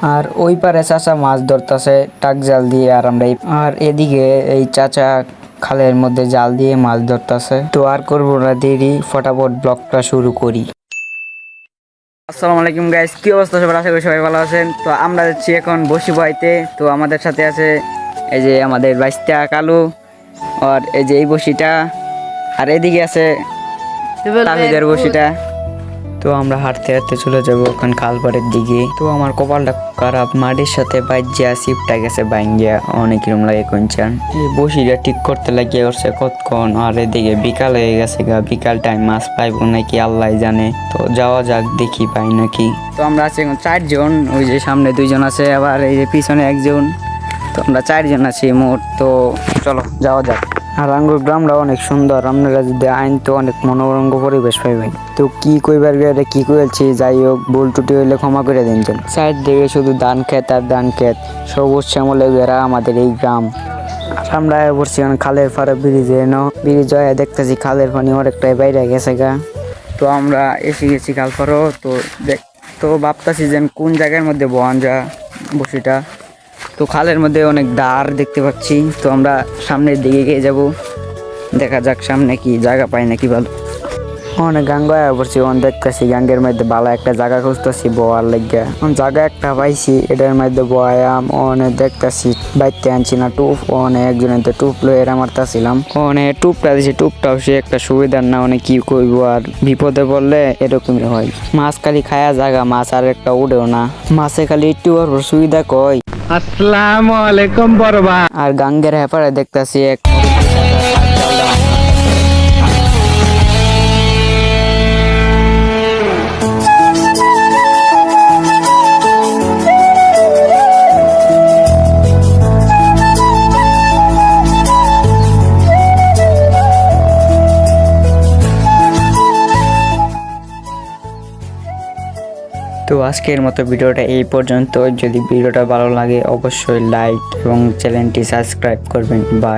আর ওই পারে চাচা মাছ ধরতেছে টাক জাল দিয়ে, আর আমরা আর এদিকে এই চাচা খালের মধ্যে জাল দিয়ে মাছ ধরতেছে। তো আর করবো না দেরি, ফটাফট ব্লগটা শুরু করি। আসসালামু আলাইকুম গাইস, কি অবস্থা সবার? আশা করি সবাই ভালো আছেন। তো আমরা যাচ্ছি এখন বসি বইতে। তো আমাদের সাথে আছে এই যে আমাদের বাইস্তা কালু, আর এই যে এই বসিটা, আর এদিকে আছে তাহিদের বসিটা। তো আমরা হাঁটতে হাঁটতে চলে যাবো ওখান খালপাড়ের দিকে। তো আমার কপালটা খারাপ, মাটির সাথে বাইজিয়া সিপটা গেছে বাইঙ্গিয়া, অনেক কিরম লাগে কোনচান। এই বসিটা ঠিক করতে লাগিয়ে করছে কতক্ষণ, আর এদিকে বিকাল হয়ে গেছে গা। বিকাল টাইম মাছ পাইবো নাকি আল্লাহ জানে। তো যাওয়া যাক, দেখি পাই নাকি। তো আমরা আছি এখন 4 জন, ওই যে সামনে 2 জন আছে, আবার এই যে পিছনে 1 জন। তো আমরা 4 জন আছি মোট। তো চলো যাওয়া যাক। আর আঙ্গুর গ্রামটা অনেক সুন্দর, আপনারা যদি আইন তো অনেক মনোরঞ্জ পরিবেশ পাইবেন। তো কি কইবার গেলে কি কইছি, যাই হোক ভুল ত্রুটি হইলে ক্ষমা করে দিন। সাইড দিকে শুধু ধান ক্ষেত আর ধান ক্ষেত, সবুজ শ্যামলে ঘেরা আমাদের এই গ্রাম। আর আমরা পড়ছি খালের পাড়ে ব্রিজে, ব্রিজ হয়ে দেখতেছি খালের পানি অনেকটাই বাইরে গেছে গা। তো আমরা এসে গেছি খালপাড়ও। তো ভাবতেছি যে কোন জায়গার মধ্যে বহান যা বসিটা। তো খালের মধ্যে অনেক দাঁড় দেখতে পাচ্ছি। তো আমরা সামনের দিকে গিয়ে যাব, দেখা যাক সামনে কি জায়গা পাই নাকি ভালো। অনেক গান গয়া পড়ছি, দেখতেছি গাঙ্গের মধ্যে ভালো একটা জায়গা খুঁজতেছি বয়ার লাগিয়া। জায়গা একটা পাইছি, এটার মধ্যে বয়াম অনেক দেখতেছি। বাইতে আনছি না টুপ, অনেক একজনের টুপ লয়ে মারতেছিলাম, অনেক টুপটা দিছি। টুপটাও সে একটা সুবিধার না, অনেক কি করবো। আর বিপদে পড়লে এরকমই হয়। মাছ খালি খায়া জায়গা, মাছ আর একটা উঠেও না। মাছে খালি একটু সুবিধা কয় আসসালামু আলাইকুম বড়বা। আর গাঙ্গের হেপারে দেখতেছি এক তো আজকের মতো ভিডিওটা এই পর্যন্ত। যদি ভিডিওটা ভালো লাগে অবশ্যই লাইক এবং চ্যানেলটি সাবস্ক্রাইব করবেন। বাই।